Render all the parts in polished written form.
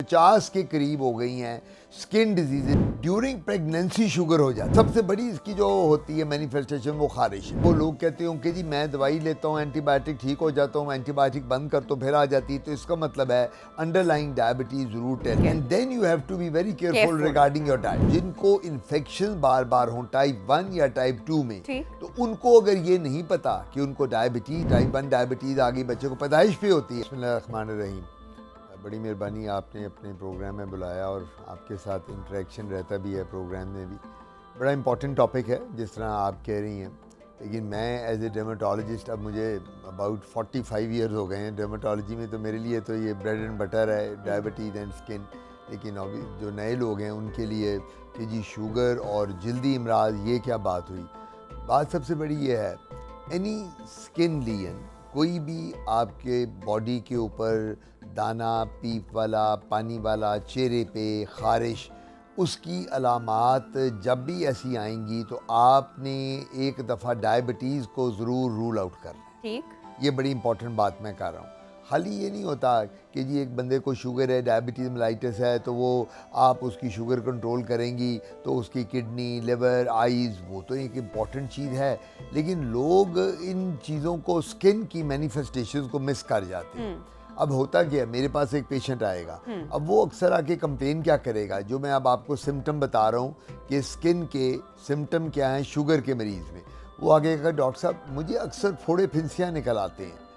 50 के करीब हो गई हैं skin disease. During pregnancy sugar हो जाती है। सबसे बड़ी इसकी जो होती है मैनिफेस्टेशन वो खारिश है। वो लोग कहते हैं कि जी मैं दवाई लेता हूँ, एंटीबायोटिक ठीक हो जाता हूँ, एंटीबायोटिक बंद कर तो फिर आ जाती है, तो इसका मतलब है अंडरलाइंग डायबिटीज जरूर test. And then you have to be very careful regarding your diet. जिनको इन्फेक्शन बार बार हों टाइप 1 या टाइप 2 में, तो उनको अगर ये नहीं पता कि उनको डायबिटीज टाइप 1 डायबिटीज आगे बच्चे को पैदाइश पे होती है। बिस्मिल्लाहिर्रहमानिर्रहीम। बड़ी मेहरबानी आपने अपने प्रोग्राम में बुलाया और आपके साथ इंटरेक्शन रहता भी है प्रोग्राम में भी। बड़ा इंपॉर्टेंट टॉपिक है जिस तरह आप कह रही हैं, लेकिन मैं एज ए डर्मेटोलॉजिस्ट, अब मुझे अबाउट 45 ईयर्स हो गए हैं डर्मेटोलॉजी में, तो मेरे लिए तो ये ब्रेड एंड बटर है डायबिटीज़ एंड स्किन। लेकिन अभी जो नए लोग हैं उनके लिए कि जी शुगर और जल्दी अमराज ये क्या बात हुई। बात सबसे बड़ी ये है, एनी स्किन लीजन, कोई भी आपके बॉडी के ऊपर दाना, पीप वाला, पानी वाला, चेहरे पे खारिश, उसकी अलामात जब भी ऐसी आएंगी तो आपने एक दफ़ा डायबिटीज़ को ज़रूर रूल आउट करना है। ठीक, ये बड़ी इंपॉर्टेंट बात मैं कर रहा हूँ। खाली ये नहीं होता कि जी एक बंदे को शुगर है, डायबिटीज़ मेलाइटिस है, तो वो आप उसकी शुगर कंट्रोल करेंगी तो उसकी किडनी, लिवर, आइज़, वो तो एक इम्पॉर्टेंट चीज़ है, लेकिन लोग इन चीज़ों को, स्किन की मैनिफेस्टेशन को मिस कर जाते हैं। अब होता क्या है, मेरे पास एक पेशेंट आएगा, अब वो अक्सर आके कंप्लेन क्या करेगा, जो मैं अब आपको सिम्टम बता रहा हूँ कि स्किन के सिम्टम क्या हैं शुगर के मरीज़ में। वो आगे कहेगा डॉक्टर साहब मुझे अक्सर फोड़े फिंसियाँ निकल आते हैं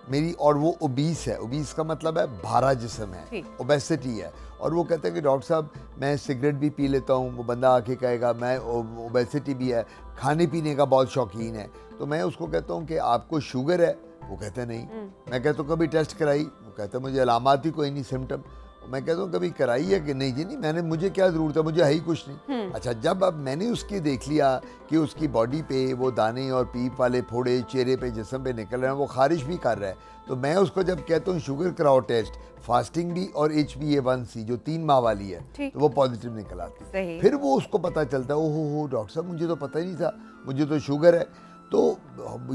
मेरी, और वो ओबीस है। ओबीस का मतलब है भारा जिस्म है, ओबेसिटी है। और वो कहते हैं कि डॉक्टर साहब मैं सिगरेट भी पी लेता हूँ। वो बंदा आके कहेगा मैं ओबेसिटी भी है, खाने पीने का बहुत शौकीन है। तो मैं उसको कहता हूँ कि आपको शुगर है? वो कहते नहीं। मैं कहता हूँ कभी टेस्ट कराई? वो कहता मुझे अलामात ही कोई नहीं, सिम्टम। मैं कहता हूँ कभी कराई है कि नहीं? जी नहीं, मैंने, मुझे क्या ज़रूरत है, मुझे है ही कुछ नहीं। अच्छा, जब अब मैंने उसकी देख लिया कि उसकी बॉडी पे वो दाने और पीप वाले फोड़े चेहरे पे, जिस्म पे निकल रहे हैं, वो खारिश भी कर रहा है, तो मैं उसको जब कहता हूँ शुगर कराओ टेस्ट, फास्टिंग भी और HbA1c जो 3 माह वाली है, तो वो पॉजिटिव निकल आती है। फिर वो उसको पता चलता है, ओहो डॉक्टर साहब मुझे तो पता ही नहीं था, मुझे तो शुगर है। तो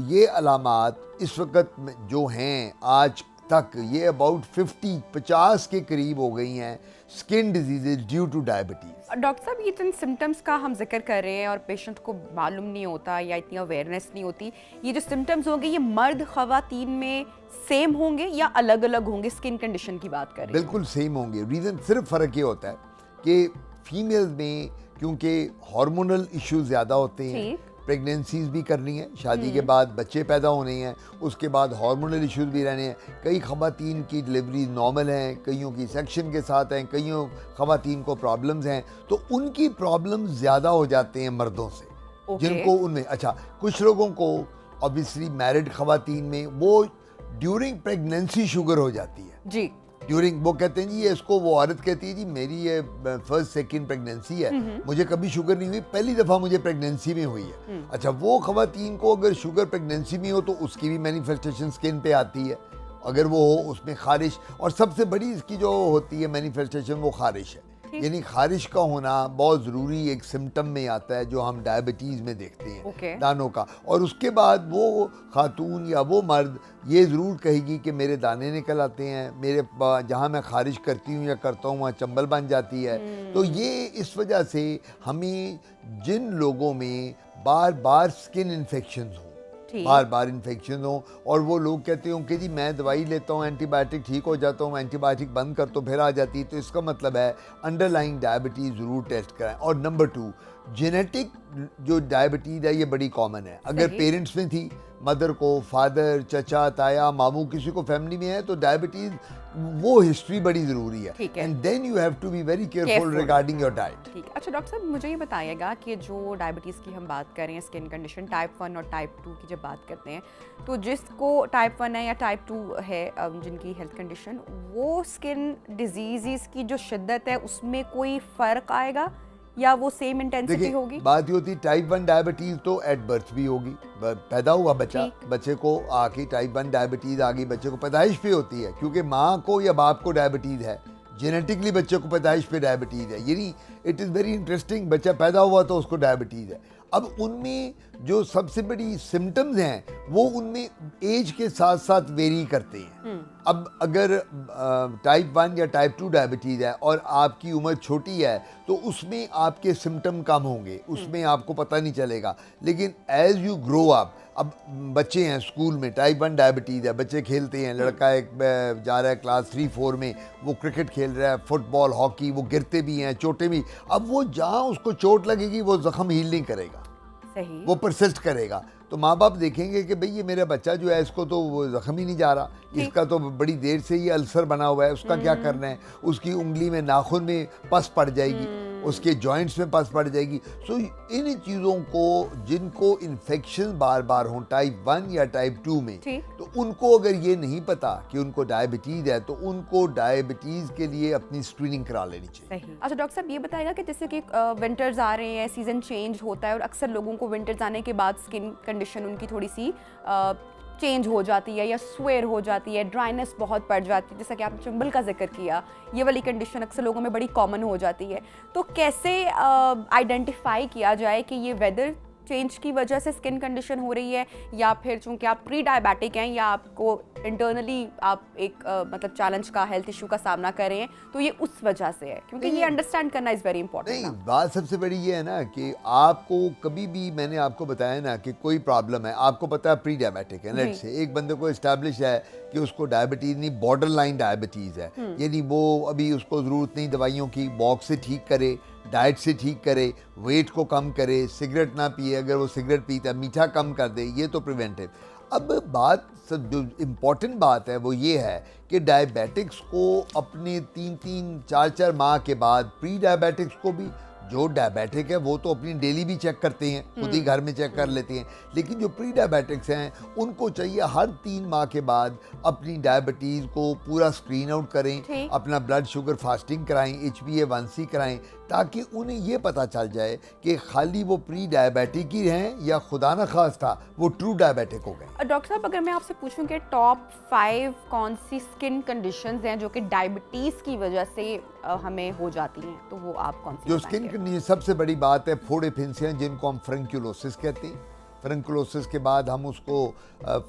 ये अलामात इस वक्त जो हैं आज तक, ये अबाउट 50 के करीब हो गई हैं skin disease due two diabetes. Doctor साहब ये जिन सिम्टम्स का हम जिक्र कर रहे हैं और पेशेंट को मालूम नहीं होता या इतनी अवेयरनेस नहीं होती, ये जो सिम्टम्स होंगे ये मर्द ख़वातीन में सेम होंगे या अलग अलग होंगे? स्किन कंडीशन की बात करें, बिल्कुल सेम होंगे। रीज़न सिर्फ फ़र्क ये होता है कि फीमेल्स में क्योंकि हार्मोनल इश्यूज ज़्यादा होते हैं, प्रेगनेंसीज भी करनी है, शादी के बाद बच्चे पैदा होने हैं, उसके बाद हार्मोनल इश्यूज भी रहने हैं। कई ख़वातीन की डिलीवरी नॉर्मल हैं, कईयों की सेक्शन के साथ हैं, कईयों ख़वातीन को प्रॉब्लम्स हैं, तो उनकी प्रॉब्लम्स ज़्यादा हो जाते हैं मर्दों से। जिनको उनमें, अच्छा कुछ लोगों को ऑब्वियसली मैरिड ख़वातीन में वो ड्यूरिंग प्रेगनेंसी शुगर हो जाती है जी। ड्यूरिंग, वो कहते हैं जी ये, इसको वो औरत कहती है जी मेरी ये फर्स्ट सेकंड प्रेगनेंसी है, मुझे कभी शुगर नहीं हुई, पहली दफ़ा मुझे प्रेगनेंसी में हुई है। अच्छा, वो ख़वातीन को अगर शुगर प्रेगनेंसी में हो तो उसकी भी मैनिफेस्टेशन स्किन पे आती है, अगर वो हो उसमें खारिश। और सबसे बड़ी इसकी जो होती है मैनिफेस्टेशन वो खारिश है, यानी खारिश का होना बहुत ज़रूरी एक सिम्टम में आता है जो हम डायबिटीज़ में देखते हैं, दानों का। और उसके बाद वो खातून या वो मर्द ये ज़रूर कहेगी कि मेरे दाने निकल आते हैं, मेरे जहाँ मैं खारिश करती हूँ या करता हूँ वहाँ चंबल बन जाती है। तो ये इस वजह से हमें जिन लोगों में बार बार स्किन इन्फेक्शन हो, बार बार इन्फेक्शन हो, और वो लोग कहते हो कि जी मैं दवाई लेता हूँ, एंटीबायोटिक ठीक हो जाता हूँ, एंटीबायोटिक बंद कर तो फिर आ जाती है, तो इसका मतलब है अंडरलाइंग डायबिटीज़ ज़रूर टेस्ट कराएं। और नंबर 2, जेनेटिक जो डायबिटीज़ है ये बड़ी कॉमन है। अगर पेरेंट्स में थी, मदर को, फादर, चचा, ताया, मामू, किसी को फैमिली में है, तो डायबिटीज़ वो हिस्ट्री बड़ी ज़रूरी है। And then you have to be very careful regarding your diet. ठीक है। अच्छा डॉक्टर साहब मुझे ये बताइएगा कि जो डायबिटीज़ की हम बात कर रहे हैं, स्किन कंडीशन टाइप 1 और टाइप 2 की जब बात करते हैं, तो जिसको टाइप 1 है या टाइप 2 है, जिनकी हेल्थ कंडीशन, वो स्किन डिजीज़ की जो शिद्दत है उसमें कोई फ़र्क आएगा या वो सेम इंटेंसिटी होगी? बात ये होती है टाइप 1 डायबिटीज़ तो एट बर्थ भी होगी, पैदा हुआ बच्चा, बच्चे को आके टाइप 1 डायबिटीज़ आ गई, बच्चे को पैदाइश पे होती है, क्योंकि माँ को या बाप को डायबिटीज़ है, जेनेटिकली बच्चे को पैदाइश पे डायबिटीज़ है। यानी इट इज़ वेरी इंटरेस्टिंग, बच्चा पैदा हुआ तो उसको डायबिटीज़ है। अब उनमें जो सबसे बड़ी सिम्टम्स हैं वो उनमें एज के साथ साथ वेरी करते हैं। अब अगर टाइप 1 या टाइप 2 डायबिटीज़ है और आपकी उम्र छोटी है तो उसमें आपके सिम्टम कम होंगे, उसमें आपको पता नहीं चलेगा। लेकिन एज यू ग्रो अप, अब बच्चे हैं स्कूल में, टाइप 1 डायबिटीज़ है, बच्चे खेलते हैं, लड़का एक जा रहा है क्लास 3-4 में, वो क्रिकेट खेल रहा है, फुटबॉल, हॉकी, वो गिरते भी हैं, चोटें भी। अब वो जहाँ उसको चोट लगेगी वो ज़ख्म हील नहीं करेगा, सही। वो परसिस्ट करेगा। तो माँ बाप देखेंगे कि भाई ये मेरा बच्चा जो है इसको तो वो ज़ख्म ही नहीं जा रहा, इसका तो बड़ी देर से ये अल्सर बना हुआ है, उसका क्या करना है, उसकी उंगली में, नाखून में पस पड़ जाएगी, उसके जॉइंट्स में पस पड़ जाएगी। सो इन चीज़ों को, जिनको इन्फेक्शन बार बार हों टाइप 1 या टाइप 2 में, तो उनको अगर ये नहीं पता कि उनको डायबिटीज़ है तो उनको डायबिटीज़ के लिए अपनी स्क्रीनिंग करा लेनी चाहिए। सही। अच्छा डॉक्टर साहब, ये बताएगा कि जैसे कि विंटर्स आ रहे हैं, सीज़न चेंज होता है और अक्सर लोगों को विंटर्स आने के बाद स्किन कंडीशन उनकी थोड़ी सी चेंज हो जाती है या स्वेयर हो जाती है, ड्राइनेस बहुत बढ़ जाती है, जैसा कि आपने चंबल का जिक्र किया, ये वाली कंडीशन अक्सर लोगों में बड़ी कॉमन हो जाती है। तो कैसे आइडेंटिफाई किया जाए कि ये वेदर चेंज की वजह से स्किन कंडीशन हो रही है या फिर चूंकि आप प्री डायबिटिक हैं या आपको इंटरनली आप एक मतलब चैलेंज का, हेल्थ इशू का सामना कर रहे हैं, तो ये उस वजह से है? क्योंकि ये अंडरस्टैंड करना इज़ वेरी इंपॉर्टेंट। नहीं, बात सबसे बड़ी ये है ना कि आपको कभी भी, मैंने आपको बताया ना कि कोई प्रॉब्लम है, आपको पता है प्री डायबिटिक है, लेट्स से एक बंदे को इस्टेब्लिश है कि उसको डायबिटीज़ नहीं, बॉर्डर लाइन डायबिटीज़ है, यानी वो अभी उसको ज़रूरत नहीं दवाइयों की, वॉक से ठीक करे, डाइट से ठीक करे, वेट को कम करे, सिगरेट ना पिए, अगर वो सिगरेट पीता है मीठा कम कर दे, ये तो प्रिवेंटिव। अब बात जो इम्पॉर्टेंट बात है वो ये है कि डायबिटिक्स को अपने 3-3, 4-4 माह के बाद, प्री डायबिटिक्स को भी, जो डायबिटिक है वो तो अपनी डेली भी चेक करते हैं, खुद ही घर में चेक कर लेते हैं, लेकिन जो प्री डायबिटिक्स हैं उनको चाहिए हर 3 माह के बाद अपनी डायबिटीज़ को पूरा स्क्रीन आउट करें, अपना ब्लड शुगर फास्टिंग कराएं, HbA1c कराएं, ताकि उन्हें ये पता चल जाए कि खाली वो प्री डायबिटिक ही हैं या खुदा न खास्ता वो ट्रू डायबिटिक हो गए। डॉक्टर साहब, अगर मैं आपसे पूछूं कि टॉप 5 कौन सी स्किन कंडीशंस हैं जो कि डायबिटीज़ की वजह से हमें हो जाती हैं, तो वो आप कौन सी? जो स्किन कंडीशन सबसे बड़ी बात है, फोड़े फिंसियाँ, जिनको हम फ्रंकुलोसिस कहते हैं। फ्रंकुलोसिस के बाद हम उसको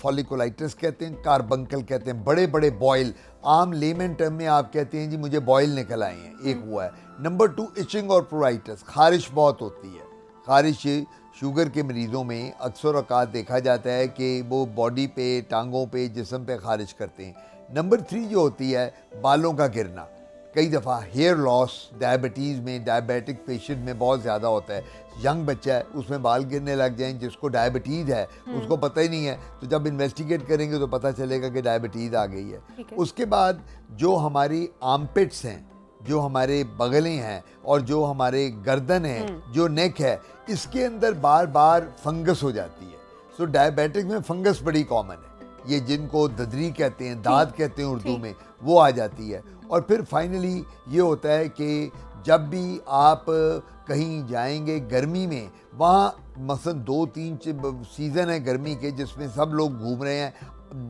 फॉलिकुलाइटिस कहते हैं, कार्बंकल कहते हैं, बड़े बड़े बॉयल, आम लेमन टर्म में आप कहते हैं जी मुझे बॉयल निकल आए हैं, एक हुआ है। नंबर 2 इचिंग और प्रोराइटिस, खारिश बहुत होती है। खारिश शुगर के मरीज़ों में अक्सर औकात देखा जाता है कि वो बॉडी पे, टांगों पे, जिस्म पे खारिश करते हैं। नंबर 3 जो होती है बालों का गिरना, कई दफ़ा हेयर लॉस डायबिटीज़ में, डायबिटिक पेशेंट में बहुत ज़्यादा होता है। यंग बच्चा है, उसमें बाल गिरने लग जाएं, जिसको डायबिटीज़ है उसको पता ही नहीं है, तो जब इन्वेस्टिगेट करेंगे तो पता चलेगा कि डायबिटीज़ आ गई है। उसके बाद जो हमारी आर्मपिट्स हैं, जो हमारे बगलें हैं और जो हमारे गर्दन है, जो नेक है, इसके अंदर बार बार फंगस हो जाती है। सो डायबिटिक में फंगस बड़ी कॉमन है, ये जिनको ददरी कहते हैं, दाद कहते हैं उर्दू में, वो आ जाती है। और फिर फाइनली ये होता है कि जब भी आप कहीं जाएंगे गर्मी में, वहाँ मसलन 2-3 सीज़न है गर्मी के जिसमें सब लोग घूम रहे हैं,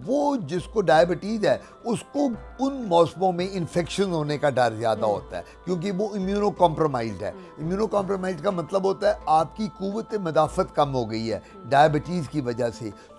वो जिसको डायबिटीज़ है उसको उन मौसमों में इन्फेक्शन होने का डर ज़्यादा होता है, क्योंकि वो इम्यूनो कॉम्प्रोमाइज्ड है। इम्यूनो कॉम्प्रोमाइज्ड का मतलब होता है आपकी कुव्वत मदाफ़त कम हो गई है डायबिटीज़ की वजह से। तो